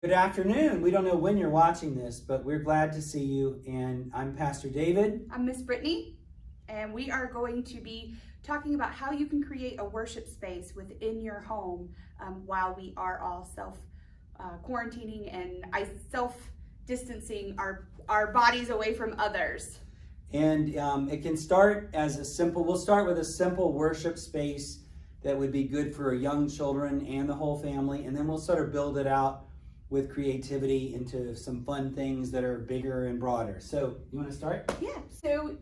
Good afternoon. We don't know when you're watching this, but we're glad to see you. And I'm Pastor David. I'm Miss Brittany, and we are going to be talking about how you can create a worship space within your home while we are all self-quarantining and self-distancing our bodies away from others. And it can start as we'll start with a simple worship space that would be good for young children and the whole family. And then we'll sort of build it out with creativity into some fun things that are bigger and broader. So you want to start? Yeah, so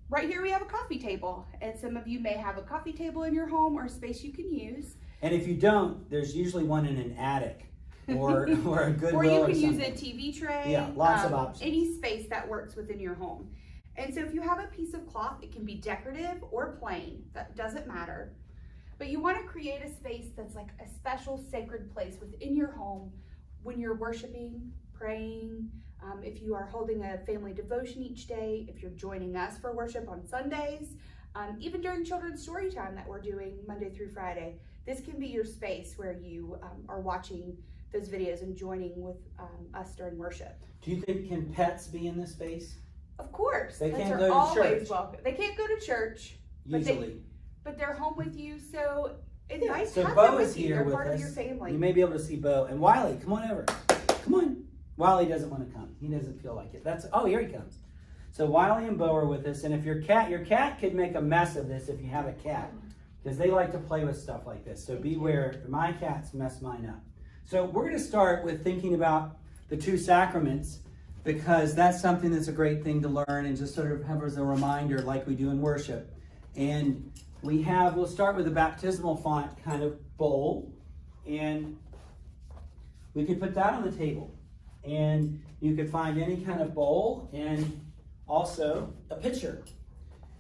right here we have a coffee table, and some of you may have a coffee table in your home or a space you can use. And if you don't, there's usually one in an attic or a Goodwill or you can use a TV tray. Yeah, lots of options. Any space that works within your home. And so if you have a piece of cloth, it can be decorative or plain, that doesn't matter. But you want to create a space that's like a special sacred place within your home when you're worshiping, praying, if you are holding a family devotion each day, if you're joining us for worship on Sundays, even during children's story time that we're doing Monday through Friday, this can be your space where you are watching those videos and joining with us during worship. Do you think, can pets be in this space? Of course. They pets can't are go to always church. welcome. They can't go to church. Usually. But they're home with you, so it's nice so to have Bo them is with you. here They're with part us. of your family. You may be able to see Bo. And Wiley, come on over. Come on. Wiley doesn't want to come. He doesn't feel like it. Here he comes. So Wiley and Bo are with us. And if your cat could make a mess of this if you have a cat, because they like to play with stuff like this. So beware. My cats mess mine up. So we're going to start with thinking about the two sacraments, because that's something that's a great thing to learn and just sort of have as a reminder like we do in worship. And we'll start with a baptismal font kind of bowl, and we could put that on the table. And you could find any kind of bowl and also a pitcher.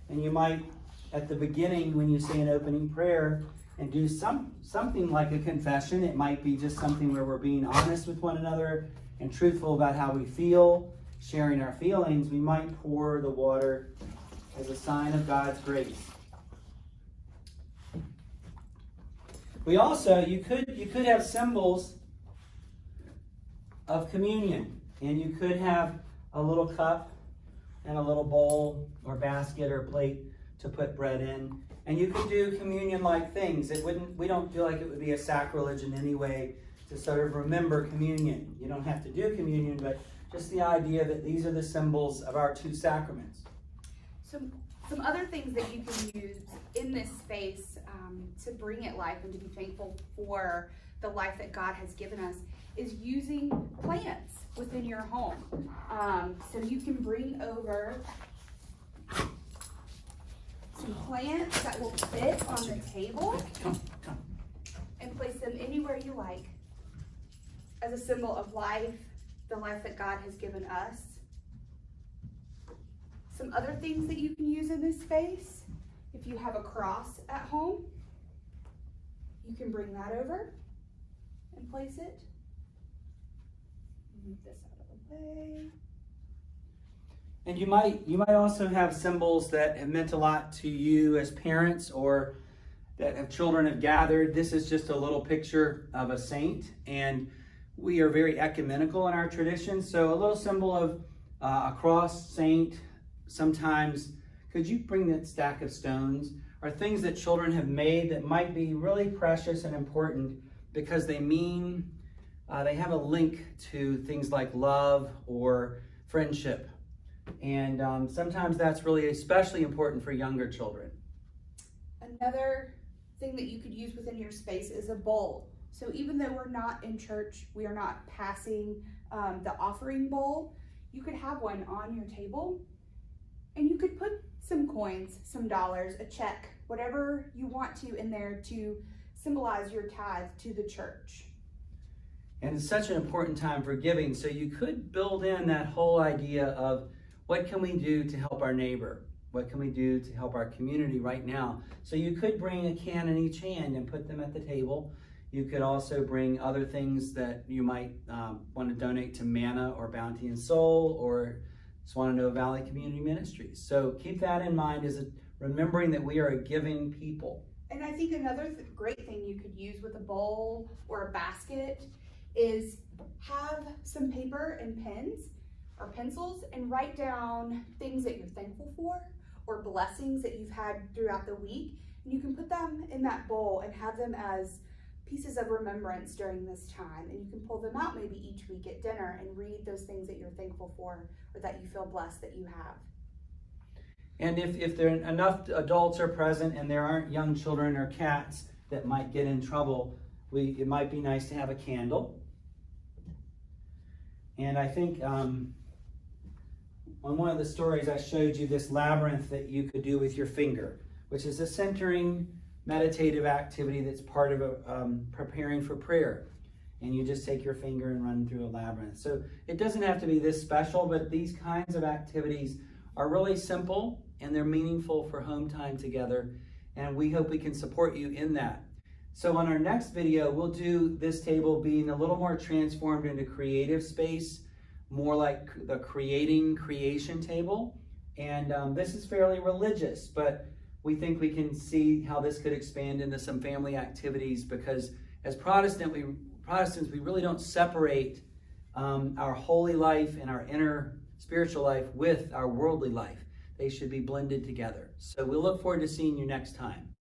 And you might, at the beginning, when you say an opening prayer, and do something like a confession. It might be just something where we're being honest with one another and truthful about how we feel, sharing our feelings. We might pour the water as a sign of God's grace. We also, you could have symbols of communion, and you could have a little cup and a little bowl or basket or plate to put bread in. And you could do communion-like things. We don't feel like it would be a sacrilege in any way to sort of remember communion. You don't have to do communion, but just the idea that these are the symbols of our two sacraments. Some other things that you can use in this space to bring it life and to be thankful for the life that God has given us is using plants within your home. So you can bring over some plants that will fit on the table and place them anywhere you like as a symbol of life, the life that God has given us. Some other things that you can use in this space, if you have a cross at home, you can bring that over and place it. Move this out of the way. And you might also have symbols that have meant a lot to you as parents or that children have gathered. This is just a little picture of a saint, and we are very ecumenical in our tradition. So a little symbol of a cross, saint. Sometimes, could you bring that stack of stones? Are things that children have made that might be really precious and important because they have a link to things like love or friendship. And sometimes that's really especially important for younger children. Another thing that you could use within your space is a bowl. So even though we're not in church, we are not passing the offering bowl, you could have one on your table, and you could put some coins, some dollars, a check, whatever you want to in there to symbolize your tithe to the church. And it's such an important time for giving, so you could build in that whole idea of what can we do to help our neighbor? What can we do to help our community right now? So you could bring a can in each hand and put them at the table. You could also bring other things that you might want to donate to Manna or Bounty and Soul or Swananoa Valley Community Ministries. So keep that in mind, as remembering that we are a giving people. And I think another great thing you could use with a bowl or a basket is have some paper and pens or pencils and write down things that you're thankful for or blessings that you've had throughout the week. And you can put them in that bowl and have them as pieces of remembrance during this time. And you can pull them out maybe each week at dinner and read those things that you're thankful for or that you feel blessed that you have. And if there are enough adults are present and there aren't young children or cats that might get in trouble, it might be nice to have a candle. And I think on one of the stories I showed you this labyrinth that you could do with your finger, which is a centering meditative activity that's part of preparing for prayer. And you just take your finger and run through a labyrinth. So it doesn't have to be this special, but these kinds of activities are really simple and they're meaningful for home time together. And we hope we can support you in that. So on our next video, we'll do this table being a little more transformed into creative space, more like the creation table. And this is fairly religious, but we think we can see how this could expand into some family activities, because as Protestants, we really don't separate our holy life and our inner spiritual life with our worldly life. They should be blended together. So we'll look forward to seeing you next time.